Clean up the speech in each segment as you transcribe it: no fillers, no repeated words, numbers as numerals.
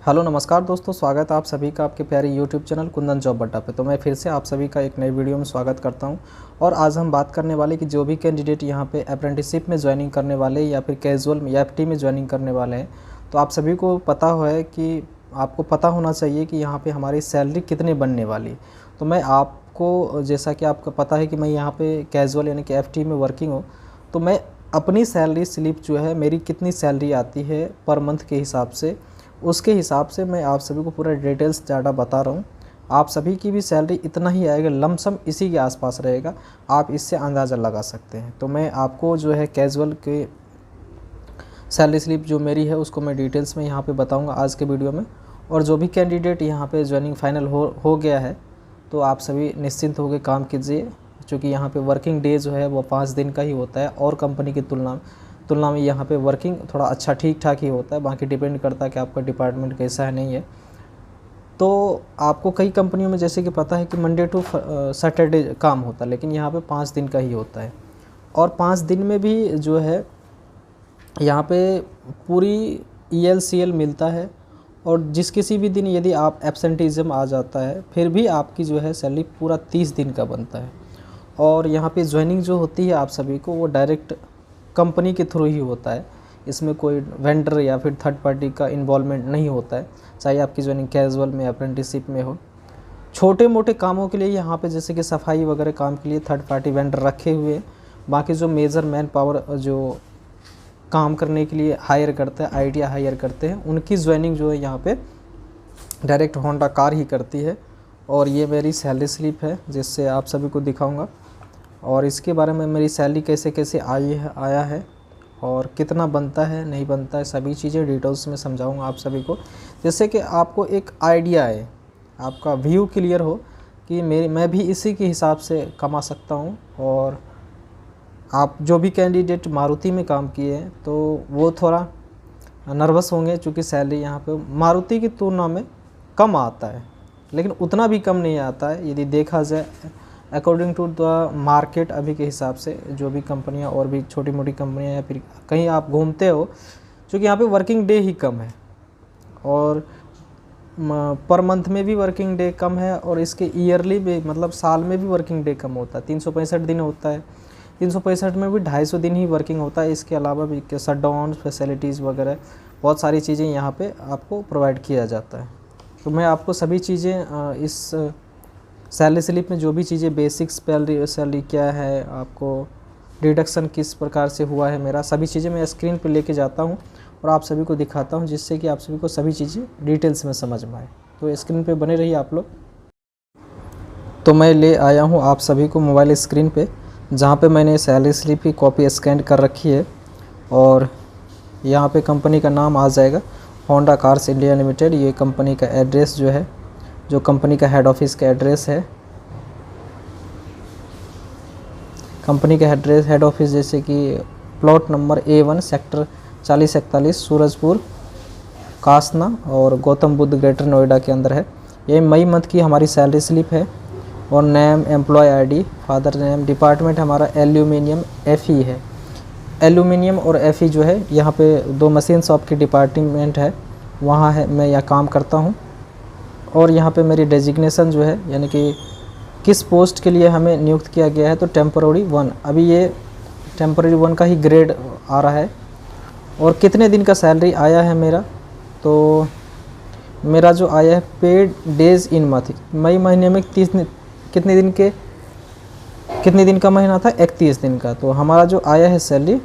Hello नमस्कार दोस्तों, स्वागत है आप सभी का आपके प्यारे यूट्यूब चैनल कुंदन जॉब अड्डा पे। तो मैं फिर से आप सभी का एक नई वीडियो में स्वागत करता हूं। और आज हम बात करने वाले कि जो भी कैंडिडेट यहां पे अप्रेंटिसशिप में ज्वाइनिंग करने वाले या फिर कैजुअल में या एफटी में ज्वाइनिंग करने वाले हैं, तो आप सभी को पता है कि आपको पता होना चाहिए कि यहाँ पर हमारी सैलरी कितनी बनने वाली। तो मैं आपको, जैसा कि आपको पता है कि मैं यहाँ पर कैजुअल यानी कि एफटी में वर्किंग हूँ, तो मैं अपनी सैलरी स्लिप जो है, मेरी कितनी सैलरी आती है पर मंथ के हिसाब से, उसके हिसाब से मैं आप सभी को पूरा डिटेल्स डाटा बता रहा हूँ। आप सभी की भी सैलरी इतना ही आएगा, लमसम इसी के आसपास रहेगा, आप इससे अंदाज़ा लगा सकते हैं। तो मैं आपको जो है कैजुअल के सैलरी स्लिप जो मेरी है उसको मैं डिटेल्स में यहाँ पे बताऊँगा आज के वीडियो में। और जो भी कैंडिडेट यहाँ पे ज्वाइनिंग फाइनल हो गया है, तो आप सभी निश्चिंत होकर काम कीजिए, क्योंकि यहाँ पे वर्किंग डे जो है वो 5 दिन का ही होता है और कंपनी की तुलना में यहाँ पे वर्किंग थोड़ा अच्छा ठीक ठाक ही होता है। बाकी डिपेंड करता है कि आपका डिपार्टमेंट कैसा है नहीं है। तो आपको कई कंपनियों में जैसे कि पता है कि मंडे टू सैटरडे काम होता है, लेकिन यहाँ पे 5 दिन का ही होता है। और 5 दिन में भी जो है यहाँ पे पूरी ELCL मिलता है। और जिस किसी भी दिन यदि आप एब्सेंटिज्म आ जाता है, फिर भी आपकी जो है सैलरी पूरा 30 दिन का बनता है। और यहाँ पे ज्वाइनिंग जो होती है आप सभी को, वो डायरेक्ट कंपनी के थ्रू ही होता है। इसमें कोई वेंडर या फिर थर्ड पार्टी का इन्वॉल्वमेंट नहीं होता है, चाहे आपकी ज्वाइनिंग कैजुअल में अप्रेंटिसशिप में हो। छोटे मोटे कामों के लिए यहाँ पे जैसे कि सफाई वगैरह काम के लिए थर्ड पार्टी वेंडर रखे हुए हैं। बाकी जो मेजर मैन पावर जो काम करने के लिए हायर करता है, आइडिया हायर करते हैं, उनकी ज्वाइनिंग जो है यहाँ पे डायरेक्ट होंडा कार ही करती है। और ये मेरी सैलरी स्लिप है जिससे आप सभी को दिखाऊँगा, और इसके बारे में मेरी सैलरी कैसे कैसे आया है और कितना बनता है नहीं बनता है, सभी चीज़ें डिटेल्स में समझाऊंगा आप सभी को, जैसे कि आपको एक आइडिया है, आपका व्यू क्लियर हो कि मैं भी इसी के हिसाब से कमा सकता हूं। और आप जो भी कैंडिडेट मारुति में काम किए हैं तो वो थोड़ा नर्वस होंगे, क्योंकि सैलरी यहाँ पे मारुति की तुलना में कम आता है, लेकिन उतना भी कम नहीं आता है यदि देखा जाए अकॉर्डिंग टू द मार्केट। अभी के हिसाब से जो भी कंपनियां और भी छोटी मोटी कंपनियां या फिर कहीं आप घूमते हो, क्योंकि यहाँ पे वर्किंग डे ही कम है और पर मंथ में भी वर्किंग डे कम है, और इसके ईयरली भी मतलब साल में भी वर्किंग डे कम होता है। 365 दिन होता है, 365 में भी 250 दिन ही वर्किंग होता है। इसके अलावा भी शटडाउन फैसिलिटीज़ वगैरह बहुत सारी चीज़ें यहाँ पर आपको प्रोवाइड किया जाता है। तो मैं आपको सभी चीज़ें इस सैलरी स्लिप में जो भी चीज़ें बेसिक्स सैलरी क्या है, आपको डिडक्शन किस प्रकार से हुआ है, मेरा सभी चीज़ें मैं स्क्रीन पे लेके जाता हूं और आप सभी को दिखाता हूं, जिससे कि आप सभी को सभी चीज़ें डिटेल्स में समझ में आए। तो स्क्रीन पे बने रहिए आप लोग। तो मैं ले आया हूं आप सभी को मोबाइल स्क्रीन पे, जहां पे मैंने सैलरी स्लिप की कॉपी स्कैन कर रखी है। और यहाँ पर कंपनी का नाम आ जाएगा होंडा कार्स इंडिया लिमिटेड। ये कंपनी का एड्रेस जो है, जो कंपनी का हेड ऑफिस का एड्रेस है, कंपनी का हेड ऑफिस जैसे कि plot number A1 sector 4041 Surajpur Kasna और गौतम बुद्ध ग्रेटर नोएडा के अंदर है। ये मई मंथ की हमारी सैलरी स्लिप है। और name, employee ID, father name, department हमारा एल्यूमिनियम FE है। एल्यूमिनियम और FE जो है, यहाँ पे 2 मशीन शॉप की डिपार्टमेंट है, वहाँ है मैं यहाँ काम करता हूँ। और यहाँ पे मेरी डेजिग्नेशन जो है, यानी कि किस पोस्ट के लिए हमें नियुक्त किया गया है, तो टेम्पररी 1। अभी ये टेम्पररी 1 का ही ग्रेड आ रहा है। और कितने दिन का सैलरी आया है मेरा, तो मेरा जो आया है पेड डेज इन मंथ, मई महीने में कितने दिन का महीना था, 31 दिन का। तो हमारा जो आया है सैलरी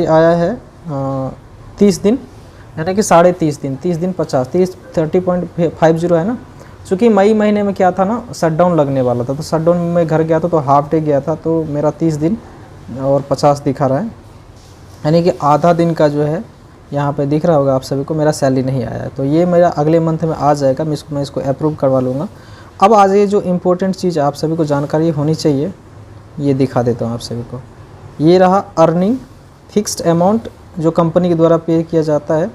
आया है 30 दिन, यानी कि 30.5 दिन, 30 दिन 50, 30.50 है ना। चूँकि मई महीने में क्या था ना, शटडाउन लगने वाला था, तो शटडाउन में मैं घर गया था, तो हाफ डे गया था, तो मेरा 30 दिन और 50 दिखा रहा है, यानी कि आधा दिन का जो है यहाँ पे दिख रहा होगा आप सभी को, मेरा सैलरी नहीं आया है। तो ये मेरा अगले मंथ में आ जाएगा, मैं इसको अप्रूव करवा लूँगा। अब आज ये जो इम्पोर्टेंट चीज़ आप सभी को जानकारी होनी चाहिए, ये दिखा देता हूँ आप सभी को। ये रहा अर्निंग फिक्स्ड अमाउंट जो कंपनी के द्वारा पे किया जाता है,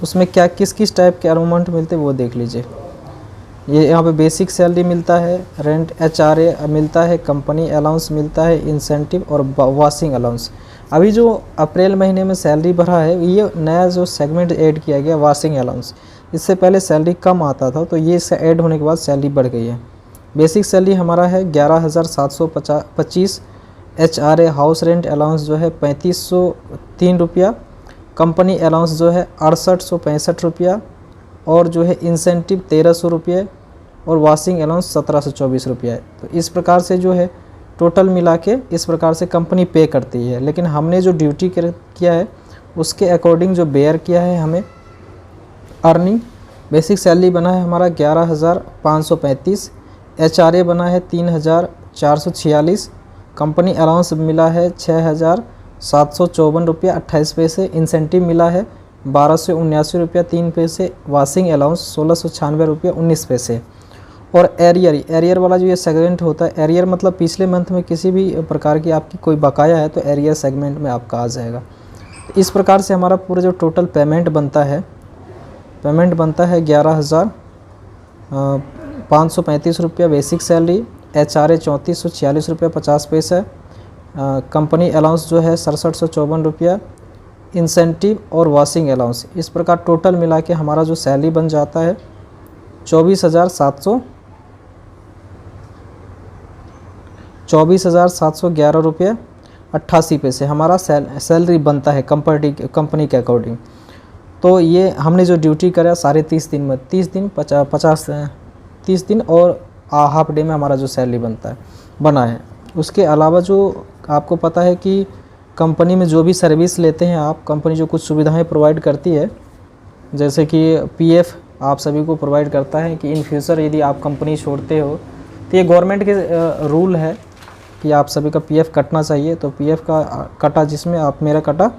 उसमें क्या किस टाइप के अमाउंट मिलते हैं वो देख लीजिए। ये यहाँ पे बेसिक सैलरी मिलता है, रेंट HRA मिलता है, कंपनी अलाउंस मिलता है, इंसेंटिव और वॉशिंग अलाउंस। अभी जो अप्रैल महीने में सैलरी बढ़ा है, ये नया जो सेगमेंट ऐड किया गया वाशिंग अलाउंस, इससे पहले सैलरी कम आता था, तो ये इसका ऐड होने के बाद सैलरी बढ़ गई है। बेसिक सैलरी हमारा है 11,725। HRA हाउस रेंट अलाउंस जो है 3503 रुपया। कंपनी अलाउंस जो है 6865 रुपया, और जो है इंसेंटिव 1300 रुपये, और वाशिंग अलाउंस 1724 रुपया है। तो इस प्रकार से जो है टोटल मिला के इस प्रकार से कंपनी पे करती है। लेकिन हमने जो ड्यूटी किया है उसके अकॉर्डिंग जो बेयर किया है हमें अर्निंग। बेसिक सैलरी बना है हमारा 11,535। HRA बना है 3,446। कंपनी अलाउंस मिला है 6,754 रुपया 28 पैसे। इंसेंटिव मिला है 1,279 रुपया 3 पैसे। वाशिंग अलाउंस 1,696 रुपया 19 पैसे। और एरियर वाला जो ये सेगमेंट होता है, एरियर मतलब पिछले मंथ में किसी भी प्रकार की आपकी कोई बकाया है तो एरियर सेगमेंट में आपका आ जाएगा। इस प्रकार से हमारा पूरा जो टोटल पेमेंट बनता है 11,535 रुपया बेसिक सैलरी। HRA 3446 रुपया 50 पैसा। कंपनी अलाउंस जो है 6754 रुपया। इंसेंटिव और वाशिंग अलाउंस, इस प्रकार टोटल मिला के हमारा जो सैलरी बन जाता है 24,711 रुपये 88 पैसे हमारा सैलरी बनता है कंपनी के अकॉर्डिंग। तो ये हमने जो ड्यूटी करा 30.5 दिन में 30 दिन और हाफ डे में हमारा जो सैलरी बना है। उसके अलावा जो आपको पता है कि कंपनी में जो भी सर्विस लेते हैं आप, कंपनी जो कुछ सुविधाएं प्रोवाइड करती है, जैसे कि PF आप सभी को प्रोवाइड करता है कि इन फ्यूचर यदि आप कंपनी छोड़ते हो तो ये गवर्नमेंट के रूल है कि आप सभी का PF कटना चाहिए। तो PF का कटा, जिसमें आप मेरा कटा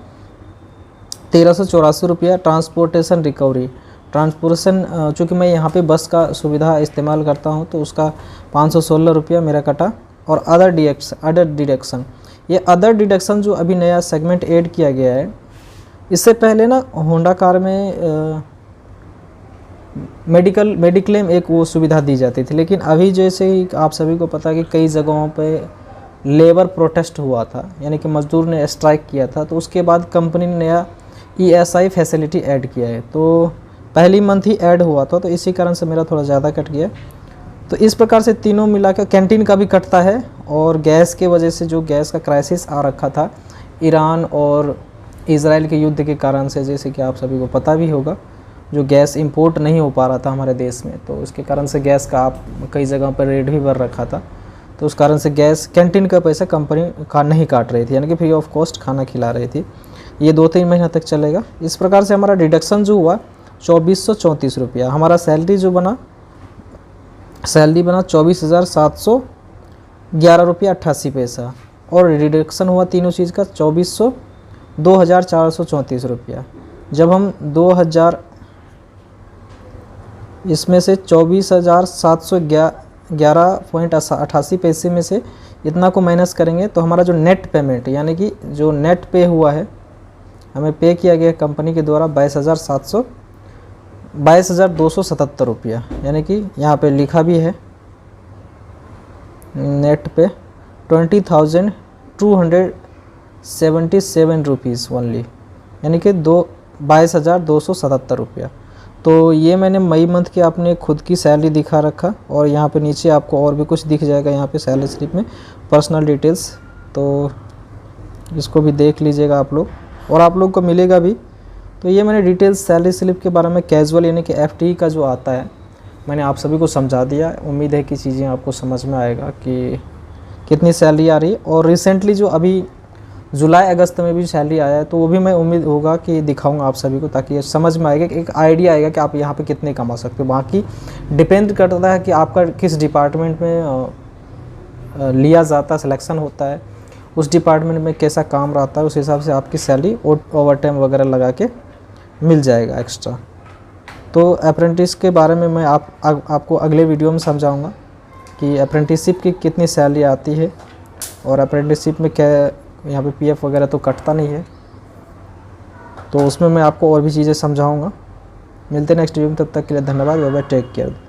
1384 रुपया। ट्रांसपोर्टेशन रिकवरी, चूँकि मैं यहाँ पे बस का सुविधा इस्तेमाल करता हूँ तो उसका 516 रुपया मेरा कटा। और अदर डिडक्शन, ये अदर डिडक्शन जो अभी नया सेगमेंट ऐड किया गया है, इससे पहले ना होंडा कार में मेडिक्लेम एक वो सुविधा दी जाती थी। लेकिन अभी जैसे ही आप सभी को पता है कि कई जगहों पे लेबर प्रोटेस्ट हुआ था, यानी कि मजदूर ने स्ट्राइक किया था, तो उसके बाद कंपनी ने नया ESI फैसिलिटी ऐड किया है। तो पहली मंथ ही ऐड हुआ था, तो इसी कारण से मेरा थोड़ा ज़्यादा कट गया। तो इस प्रकार से तीनों मिलाकर कैंटीन का भी कटता है। और गैस के वजह से जो गैस का क्राइसिस आ रखा था ईरान और इजराइल के युद्ध के कारण से, जैसे कि आप सभी को पता भी होगा, जो गैस इंपोर्ट नहीं हो पा रहा था हमारे देश में, तो उसके कारण से गैस का आप कई जगहों पर रेट भी बढ़ रखा था। तो उस कारण से गैस कैंटीन का पैसा कंपनी का नहीं काट रही थी, यानी कि फ्री ऑफ कॉस्ट खाना खिला रही थी। ये 2-3 महीना तक चलेगा। इस प्रकार से हमारा डिडक्शन जो हुआ 2434 रुपया। हमारा सैलरी बना 24,711 रुपया 88 पैसा। और डिडक्शन हुआ तीनों चीज़ का 2,434 रुपया। जब हम 2000 इसमें से 24,711.88 पैसे में से इतना को माइनस करेंगे तो हमारा जो नेट पेमेंट, यानी कि जो नेट पे हुआ है, हमें पे किया गया कंपनी के द्वारा 22,277 रुपया, यानी कि यहाँ पे लिखा भी है नेट पे 20,277 रुपीज़ ओनली, यानी कि 22,277 रुपया। तो ये मैंने मई मंथ की आपने खुद की सैलरी दिखा रखा। और यहाँ पे नीचे आपको और भी कुछ दिख जाएगा, यहाँ पे सैलरी स्लिप में पर्सनल डिटेल्स, तो इसको भी देख लीजिएगा आप लोग, और आप लोग को मिलेगा भी। तो ये मैंने डिटेल्स सैलरी स्लिप के बारे में कैजुअल यानी कि FTE का जो आता है मैंने आप सभी को समझा दिया। उम्मीद है कि चीज़ें आपको समझ में आएगा कि कितनी सैलरी आ रही है। और रिसेंटली जो अभी जुलाई अगस्त में भी सैलरी आया है, तो वो भी मैं उम्मीद होगा कि दिखाऊंगा आप सभी को, ताकि समझ में आएगा कि एक आइडिया आएगा कि आप यहाँ पे कितने कमा सकते हो। बाकी डिपेंड करता है कि आपका किस डिपार्टमेंट में लिया जाता है, सिलेक्शन होता है, उस डिपार्टमेंट में कैसा काम रहता है, उस हिसाब से आपकी सैलरी ओवर टाइम वगैरह लगा के मिल जाएगा एक्स्ट्रा। तो अप्रेंटिस के बारे में मैं आपको अगले वीडियो में समझाऊंगा कि अप्रेंटिसशिप की कितनी सैलरी आती है, और अप्रेंटिसशिप में क्या यहाँ पे PF वगैरह तो कटता नहीं है, तो उसमें मैं आपको और भी चीज़ें समझाऊंगा। मिलते हैं नेक्स्ट वीडियो में, तब तक के लिए धन्यवाद। Bye bye, take care.